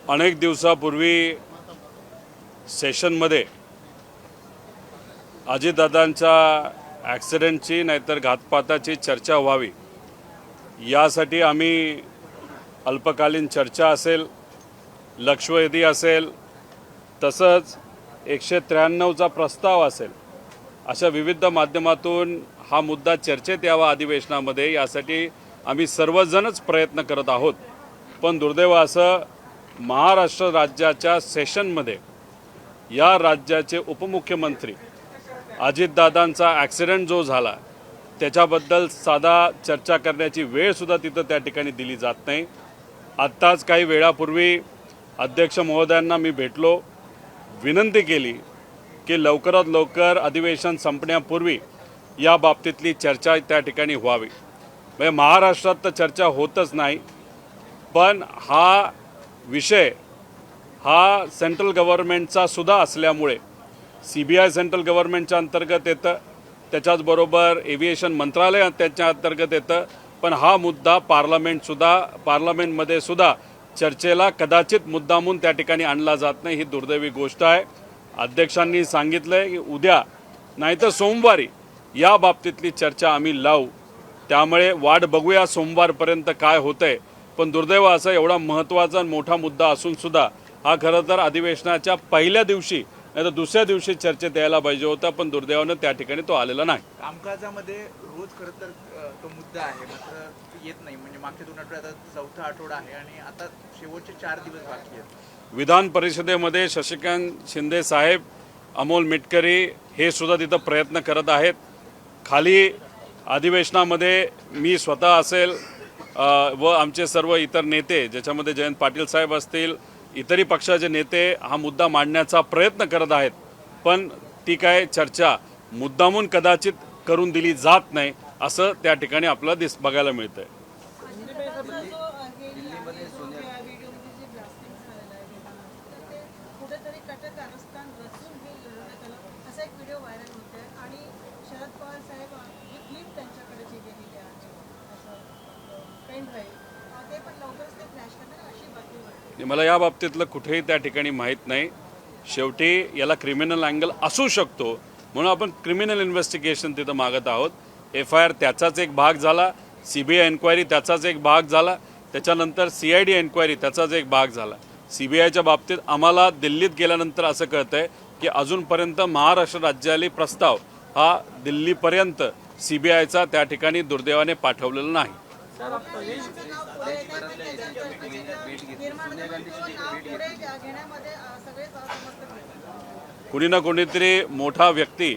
अनेक दिवसापूर्वी सेशनमध्ये अजितदादांच्या ॲक्सिडेंटची नाहीतर घातपाताची चर्चा व्हावी यासाठी आम्ही अल्पकालीन चर्चा असेल, लक्षवेधी असेल, तसंच 193चा प्रस्ताव असेल, अशा विविध माध्यमातून हा मुद्दा चर्चेत यावा अधिवेशनामध्ये, यासाठी आम्ही सर्वजणच प्रयत्न करत आहोत। पण दुर्दैव असं महाराष्ट्र राज्याच्या सेशनमध्ये या राज्याचे उपमुख्यमंत्री अजितदादांचा ॲक्सिडेंट जो झाला त्याच्याबद्दल साधा चर्चा करण्याची वेळसुद्धा तिथं त्या ठिकाणी दिली जात नाही। आत्ताच काही वेळापूर्वी अध्यक्ष महोदयांना मी भेटलो, विनंती केली की लवकरात लवकर अधिवेशन संपण्यापूर्वी या बाबतीतली चर्चा त्या ठिकाणी व्हावी। म्हणजे महाराष्ट्रात तर चर्चा होतच नाही, पण हा विषय हा सेंट्रल गव्हर्नमेंटचा सुद्धा असल्यामुळे CBI सेंट्रल गव्हर्नमेंटच्या अंतर्गत येतं, त्याच्याचबरोबर एव्हिएशन मंत्रालय त्याच्या अंतर्गत येतं, पण हा मुद्दा पार्लमेंटमध्ये सुद्धा चर्चेला कदाचित मुद्दामून त्या ठिकाणी आणला जात नाही। ही दुर्दैवी गोष्ट आहे। अध्यक्षांनी सांगितलं की उद्या नाहीतर सोमवारी या बाबतीतली चर्चा आम्ही लावू, त्यामुळे वाट बघूया सोमवारपर्यंत काय होतंय। पण दुर्दैव असं एवढा महत्त्वाचा मोठा मुद्दा असून सुद्धा हा खरं तर अधिवेशनाच्या पहिल्या दिवशी नाहीतर दुसऱ्या दिवशी चर्चेत यायला पाहिजे होता, पण दुर्दैवानं त्या ठिकाणी तो आलेला नाही। कामकाजामध्ये रोज खरं तर तो मुद्दा आहे, मात्र येत नाही। म्हणजे मागच्या 2 आठवड्यात आता चौथा आठवडा आहे आणि आता शेवटचे 4 दिवस बाकी आहेत। विधान परिषदेमध्ये शशिकांत शिंदे साहेब, अमोल मिटकरी हे सुद्धा तिथं प्रयत्न करत आहेत। खाली अधिवेशनामध्ये मी स्वतः असेल व आमचे सर्व इतर नेते, ज्याच्यामध्ये जयंत पाटील साहेब असतील, इतरही पक्षाचे नेते हा मुद्दा मांडण्याचा प्रयत्न करत आहेत, पण ती काय चर्चा मुद्दामून कदाचित करून दिली जात नाही असं त्या ठिकाणी आपल्याला बघायला मिळतंय। मला या बाबतीतलं कुठेही त्या ठिकाणी माहीत नाही। शेवटी याला क्रिमिनल अँगल असू शकतो, म्हणून आपण क्रिमिनल इन्व्हेस्टिगेशन तिथं मागत आहोत। FIR त्याचाच एक भाग झाला, CBI एन्क्वायरी त्याचाच एक भाग झाला, त्याच्यानंतर CID एन्क्वायरी त्याचाच एक भाग झाला। CBIच्या बाबतीत आम्हाला दिल्लीत गेल्यानंतर असं कळतंय की अजूनपर्यंत महाराष्ट्र राज्याला प्रस्ताव हा दिल्लीपर्यंत CBIचा त्या ठिकाणी दुर्दैवाने पाठवलेला नाही। कुणी ना कुणीतरी मोठा व्यक्ती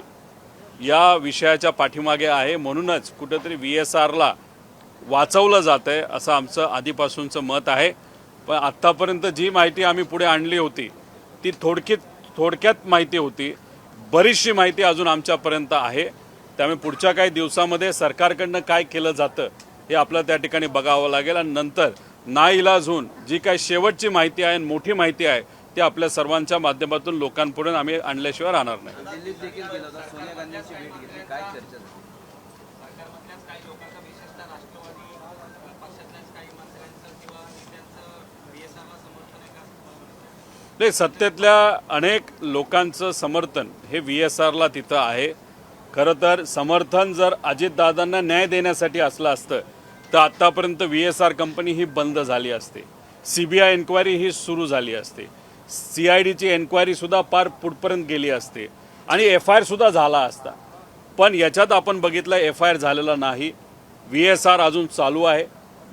या विषयाच्या पाठीमागे आहे, म्हणूनच कुठेतरी VSRला वाचवलं जातंय असं आमचं आधीपासूनचं मत आहे। पण आत्तापर्यंत जी माहिती आम्ही पुढे आणली होती ती थोडक्यात माहिती होती, बरीचशी माहिती अजून आमच्यापर्यंत आहे। त्यामुळे पुढच्या काही दिवसामध्ये सरकारकडनं काय केलं जातं हे आपल्याला त्या ठिकाणी बघावं लागेल आणि नंतर नाईलाज होऊन जी काही शेवटची माहिती आहे, मोठी माहिती आहे, ती आपल्या सर्वांच्या माध्यमातून लोकांपुढे आम्ही आणल्याशिवाय राहणार नाही। दिल्लीत देखील गेलो होता, सोनिया गांधींची भेट घेतली, काय चर्चा झाली? नाही, सत्तेतल्या अनेक लोकांचं समर्थन हे VSRला तिथं आहे। खरं तर समर्थन जर अजितदादांना न्याय देण्यासाठी असलं असतं तर आत्तापर्यंत VSR कंपनी ही बंद झाली असते, CBI एन्क्वायरी ही सुरू झाली असते, CIDची एन्क्वायरीसुद्धा पार पुढपर्यंत गेली असते आणि FIR सुद्धा झाला असता। पण याच्यात आपण बघितलं FIR झालेला नाही, VSR अजून चालू आहे।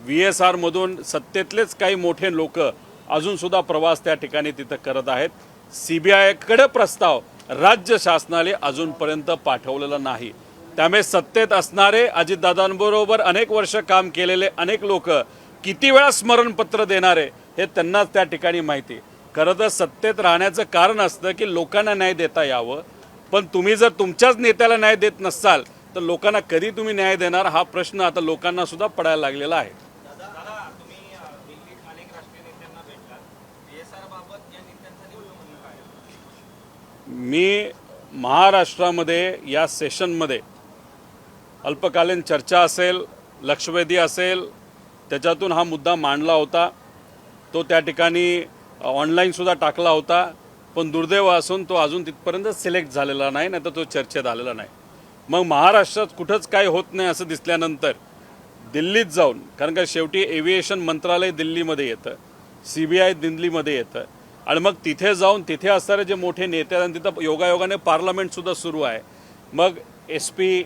VSRमधून सत्तेतलेच काही मोठे लोक अजूनसुद्धा प्रवास त्या ठिकाणी तिथं करत आहेत। CBIकडे प्रस्ताव राज्य शासनाने अजूनपर्यंत पाठवलेला नाही। त्यामुळे सत्तेत असणारे अजितदादांबरोबर अनेक वर्ष काम केलेले अनेक लोक किती वेळा स्मरणपत्र देणारे हे त्यांनाच त्या ठिकाणी माहिती। खरं तर सत्तेत राहण्याचं कारण असतं की लोकांना न्याय देता यावं, पण तुम्ही जर तुमच्याच नेत्याला न्याय देत नसाल तर लोकांना कधी तुम्ही न्याय देणार हा प्रश्न आता लोकांना सुद्धा पडायला लागलेला आहे। मी महाराष्ट्रामध्ये या सेशनमध्ये अल्पकालीन चर्चा असेल, लक्षवेधी असेल, त्याच्यातून हा मुद्दा मांडला होता। तो त्या ठिकाणी ऑनलाईनसुद्धा टाकला होता, पण दुर्दैव असून तो अजून तिथपर्यंत सिलेक्ट झालेला नाही, नाही तर तो चर्चेत आलेला नाही. मग महाराष्ट्रात कुठंच काय होत नाही असं दिसल्यानंतर दिल्लीत जाऊन, कारण का शेवटी एव्हिएशन मंत्रालय दिल्लीमध्ये येतं, CBI दिल्लीमध्ये येतं, आणि मग तिथे जाऊन तिथे असणारे जे मोठे नेते आहेत, आणि तिथं योगायोगाने पार्लमेंटसुद्धा सुरू आहे. मग SP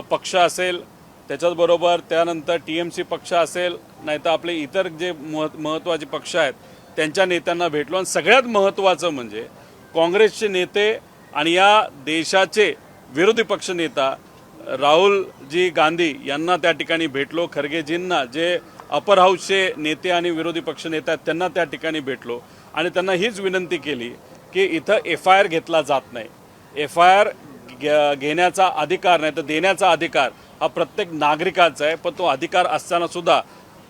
पक्ष असेल, त्याच्याचबरोबर त्यानंतर TMC पक्ष असेल, नाहीतर आपले इतर जे महत्त्वाचे पक्ष आहेत त्यांच्या नेत्यांना भेटलो. आणि सगळ्यात महत्त्वाचं म्हणजे काँग्रेसचे नेते आणि या देशाचे विरोधी पक्षनेता राहुलजी गांधी यांना त्या ठिकाणी भेटलो. खरगेजींना, जे अपर हाऊसचे नेते आणि विरोधी पक्षनेते आहेत, त्यांना त्या ठिकाणी भेटलो आणि त्यांना हीच विनंती केली की इथं FIR घेतला जात नाही. FIR घेण्याचा अधिकार नाही तर देण्याचा अधिकार हा प्रत्येक नागरिकाचा आहे, पण तो अधिकार असताना सुद्धा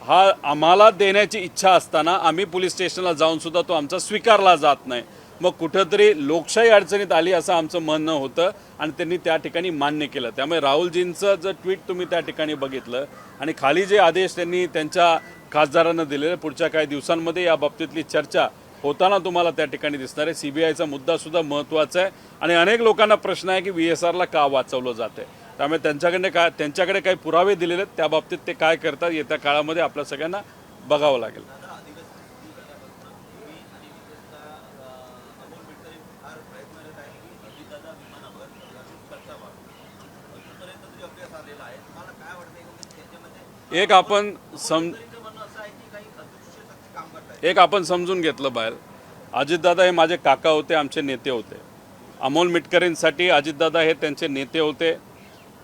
हा आम्हाला देण्याची इच्छा असताना आम्ही पोलीस स्टेशनला जाऊन सुद्धा तो आमचा स्वीकारला जात नाही. मग कुठंतरी लोकशाही अडचणीत आली असं आमचं म्हणणं होतं आणि त्यांनी त्या ठिकाणी मान्य केलं. त्यामुळे राहुलजींचं जर ट्विट तुम्ही त्या ठिकाणी बघितलं आणि खाली जे आदेश त्यांनी त्यांच्या खासदारांना दिलेले, पुढच्या काही दिवसांमध्ये या बाबतीतली चर्चा होताना तुम्हाला त्या ठिकाणी दिसणार आहे. CBIचा मुद्दासुद्धा महत्त्वाचा आहे आणि अनेक लोकांना प्रश्न आहे की VSRला का वाचवलं जातं आहे. त्यामुळे त्यांच्याकडे काही पुरावे दिलेले आहेत, त्या बाबतीत ते काय करतात येत्या काळामध्ये आपल्या सगळ्यांना बघावं लागेल. एक आपण समजून घेतलं बाहेर, अजितदादा हे माझे काका होते, आमचे नेते होते. अमोल मिटकरींसाठी अजितदादा हे त्यांचे नेते होते.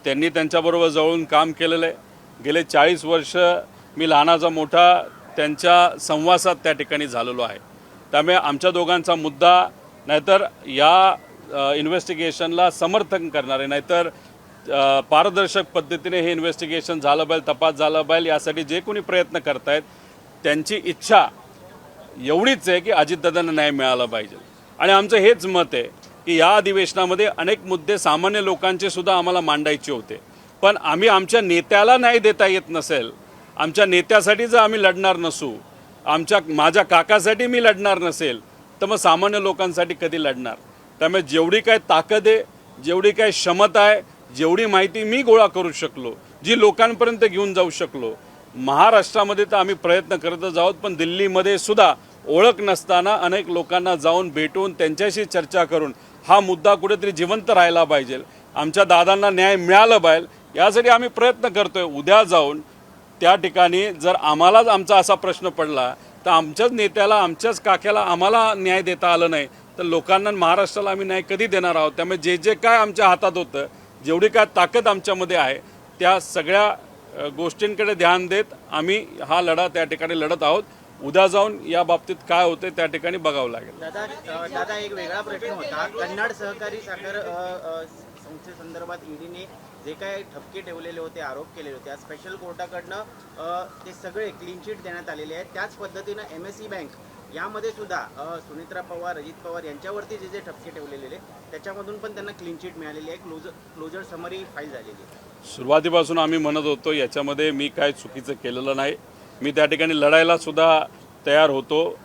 त्यांनी त्यांच्याबरोबर जवळून काम केलेलं आहे. गेले 40 वर्ष मी लहानाचा मोठा त्यांच्या संवासात त्या ठिकाणी झालेलो आहे. त्यामुळे आमच्या दोघांचा मुद्दा, नाहीतर या इन्व्हेस्टिगेशनला समर्थन करणारे, नाहीतर पारदर्शक पद्धतीने हे इन्व्हेस्टिगेशन झालं पाहिजे, तपास झाला पाहिजे, यासाठी जे कोणी प्रयत्न करतायत त्यांची इच्छा एवढीच आहे की अजितदादांना न्याय मिळाला पाहिजे. आणि आमचं हेच मत आहे की या अधिवेशनामध्ये अनेक मुद्दे सामान्य लोकांचे सुद्धा आम्हाला मांडायचे होते, पण आम्ही आमच्या नेत्याला न्याय देता येत नसेल, आमच्या नेत्यासाठी जर आम्ही लढणार नसू, माझ्या काकासाठी मी लढणार नसेल, तर मग सामान्य लोकांसाठी कधी लढणार. त्यामुळे जेवढी काय ताकद आहे, जेवढी काय क्षमता आहे, जेवढी माहिती मी गोळा करू शकलो, जी लोकांपर्यंत घेऊन जाऊ शकलो, महाराष्ट्रामध्ये तर आम्ही प्रयत्न करतच आहोत, पण दिल्लीमध्ये सुद्धा ओळख नसताना अनेक लोकांना जाऊन भेटून त्यांच्याशी चर्चा करून हा मुद्दा कुठेतरी जिवंत राहायला पाहिजे, आमच्या दादांना न्याय मिळाला पाहिजे, यासाठी आम्ही प्रयत्न करतोय. उद्या जाऊन त्या ठिकाणी जर आम्हालाच आमचा असा प्रश्न पडला तर आमच्याच नेत्याला, आमच्याच काक्याला आम्हाला न्याय देता आलं नाही तर लोकांना, महाराष्ट्राला आम्ही न्याय कधी देणार आहोत. त्यामुळे जे जे काय आमच्या हातात होतं, जेवढी काय ताकद आमच्यामध्ये आहे, त्या सगळ्या गोष्टींकडे ध्यान देत आम्ही हा लढा त्या ठिकाणी लढत आहोत. उद्या जाऊन या बाबतीत काय होते त्या ठिकाणी बघावं लागेल. दादा एक वेगळा प्रश्न होता. कन्नड सहकारी साखर संस्थेसंदर्भात ईडीने जे काय ठपके ठेवलेले होते, आरोप केलेले होते, आज स्पेशल कोर्टाकडनं ते सगळे क्लीन चिट देण्यात आलेले आहेत. त्याच पद्धतीनं MSE बँक यामध्ये सुद्धा सुनेत्रा पवार, अजित पवार यांच्यावरती जे जे ठपके ठेवलेले त्याच्यामधून पण त्यांना क्लीन चिट मिळालेली आहे, क्लोजर समरी फाईल झालेली आहे. सुरुवातीपासून आम्ही म्हणत होतो याच्यामध्ये मी काय चुकीचं केलेलं नाही, मी त्या ठिकाणी लढायला सुद्धा तयार होतो.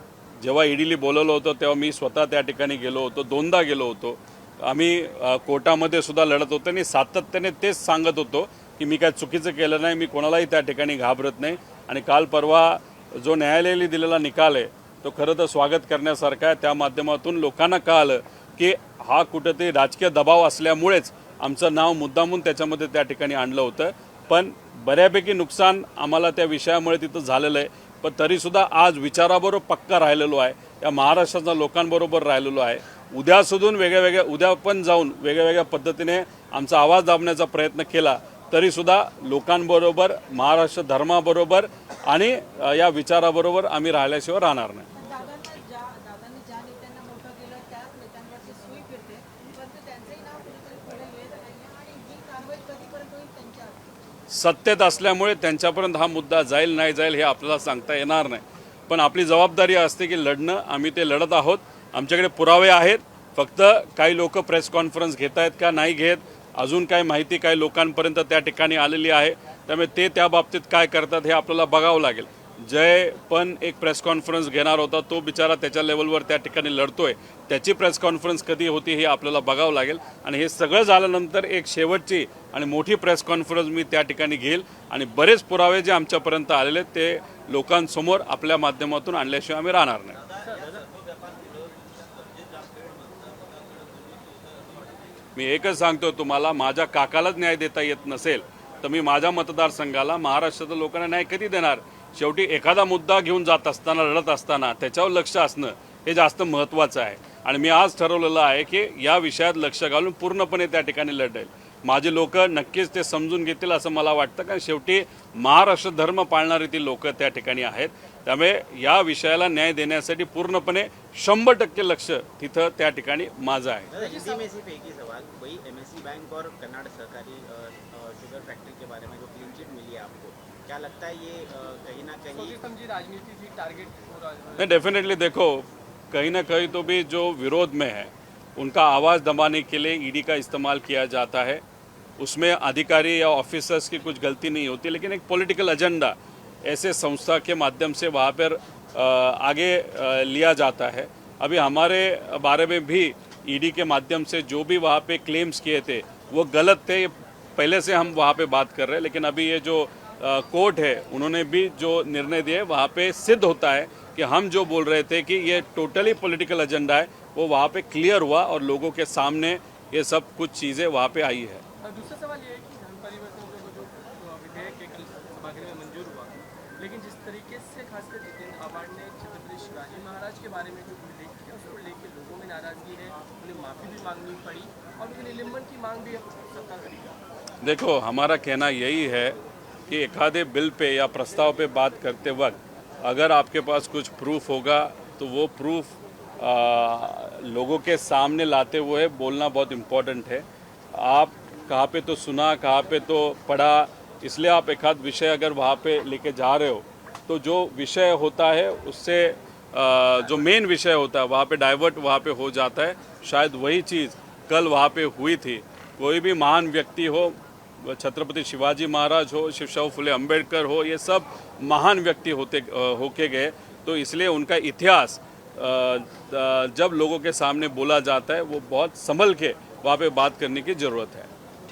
जेव्हा ईडीला बोलवलं होतं तेव्हा मी स्वतः त्या ठिकाणी गेलो होतो, 2दा गेलो होतो. आम्ही कोर्टामध्ये सुद्धा लढत होतो आणि सातत्याने तेच सांगत होतो की मी काय चुकीचं केलं नाही, मी कोणालाही त्या ठिकाणी घाबरत नाही. आणि काल परवा जो न्यायालयाने दिलेला निकाल आहे तो खरं तर स्वागत करण्यासारखा आहे. त्या माध्यमातून लोकांना कळालं की हा कुठेतरी राजकीय दबाव असल्यामुळेच आमचं नाव मुद्दामून त्याच्यामध्ये त्या ठिकाणी आणलं होतं. पण बऱ्यापैकी नुकसान आम्हाला त्या विषयामुळे तिथं झालेलं आहे, पण तरीसुद्धा आज विचाराबरोबर पक्का राहिलेलो आहे, या महाराष्ट्राच्या लोकांबरोबर राहिलेलो आहे. उद्या पण जाऊन वेगळ्या पद्धतीने आमचा आवाज दाबण्याचा प्रयत्न केला तरीसुद्धा लोकांबरोबर, महाराष्ट्र धर्माबरोबर आणि या विचाराबरोबर आम्ही राहिल्याशिवाय राहणार नाही. सत्तेत असल्यामुळे त्यांच्यापर्यंत हा मुद्दा जाईल नाही जाईल हे आपल्याला सांगता येणार नाही, पण आपली जबाबदारी असते की लढणं. आम्ही ते लढत आहोत. आमच्याकडे पुरावे आहेत. फक्त काही लोक प्रेस कॉन्फरन्स घेत आहेत का नाही घेत, अजून काय माहिती काही लोकांपर्यंत त्या ठिकाणी आलेली आहे, त्यामुळे ते त्या बाबतीत काय करतात हे आपल्याला बघावं लागेल. जय पण एक प्रेस कॉन्फरन्स घेणार होता, तो बिचारा त्याच्या लेवलवर त्या ठिकाणी लढतोय. त्याची प्रेस कॉन्फरन्स कधी होती हे आपल्याला बघावं लागेल. आणि हे सगळं झाल्यानंतर एक शेवटची आणि मोठी प्रेस कॉन्फरन्स मी त्या ठिकाणी घेईल आणि बरेच पुरावे जे आमच्यापर्यंत आलेले आहेत ते लोकांसमोर आपल्या माध्यमातून आणल्याशिवाय आम्ही राहणार नाही. मी एकच सांगतो तुम्हाला, माझ्या काकालाच न्याय देता येत नसेल तर मी माझ्या मतदारसंघाला, महाराष्ट्रातील लोकांना न्याय कधी देणार? शेवटी एखादा मुद्दा घेऊन जात असताना, लढत असताना त्याच्यावर लक्ष असणं हे जास्त महत्त्वाचं आहे. आणि मी आज ठरवलेलं आहे की या विषयात लक्ष घालून पूर्णपणे त्या ठिकाणी लढेल. माझे लोक नक्कीच ते समजून घेतील असं मला वाटतं, कारण शेवटी महाराष्ट्र धर्म पाळणारी ती लोक त्या ठिकाणी आहेत. त्यामुळे या विषयाला न्याय देण्यासाठी पूर्णपणे 100% लक्ष तिथं त्या ठिकाणी माझं आहे. हिंदी में सिर्फ एक ही सवाल, वही एमएससी बैंक और कन्नाड सहकारी शुगर फैक्ट्री के बारे में जो क्लीन चिट मिली है आपको, क्या लगता है ये कहीं ना कहीं राजनीति थी, टारगेट हो रहा है? नहीं, डेफिनेटली देखो, कहीं ना कहीं तो भी जो विरोध में है उनका आवाज़ दबाने के लिए ईडी का इस्तेमाल किया जाता है. उसमें अधिकारी या ऑफिसर्स की कुछ गलती नहीं होती, लेकिन एक पॉलिटिकल एजेंडा ऐसे संस्था के माध्यम से वहाँ पर आगे लिया जाता है. अभी हमारे बारे में भी ईडी के माध्यम से जो भी वहाँ पे क्लेम्स किए थे वो गलत थे. पहले से हम वहाँ पे बात कर रहे हैं, लेकिन अभी ये जो कोर्ट है उन्होंने भी जो निर्णय दिए वहाँ पे सिद्ध होता है कि हम जो बोल रहे थे कि ये टोटली पॉलिटिकल एजेंडा है वो वहाँ पे क्लियर हुआ और लोगों के सामने ये सब कुछ चीज़ें वहाँ पे आई है. दूसरा सवाल ये है कि धर्म परिवर्तन जो विधेयक के कल सभागृह में मंजूर हुआ, लेकिन जिस तरीके से खासकर जितेंद्र आव्हाड ने छत्रपति शिवाजी महाराज के बारे में जो उल्लेख किया उसको लेकर लोगों में नाराजगी है, उन्हें माफ़ी भी मांगनी पड़ी और उनके निलंबन की मांग भी सत्ता करेगी. देखो, हमारा कहना यही है कि एक आधे बिल पे या प्रस्ताव पे बात करते वक्त अगर आपके पास कुछ प्रूफ होगा तो वो प्रूफ लोगों के सामने लाते हुए बोलना बहुत इम्पोर्टेंट है. आप कहाँ पे तो सुना, कहाँ पे तो पढ़ा, इसलिए आप एक आध विषय अगर वहाँ पे लेके जा रहे हो तो जो विषय होता है उससे जो मेन विषय होता है वहाँ पे डाइवर्ट वहाँ पे हो जाता है. शायद वही चीज़ कल वहाँ पे हुई थी. कोई भी महान व्यक्ति हो, छत्रपति शिवाजी महाराज हो, शिवशाहू फुले अंबेडकर हो, ये सब महान व्यक्ति होके गए. तो इसलिए उनका इतिहास जब लोगों के सामने बोला जाता है वो बहुत संभल के वहाँ पे बात करने की ज़रूरत है.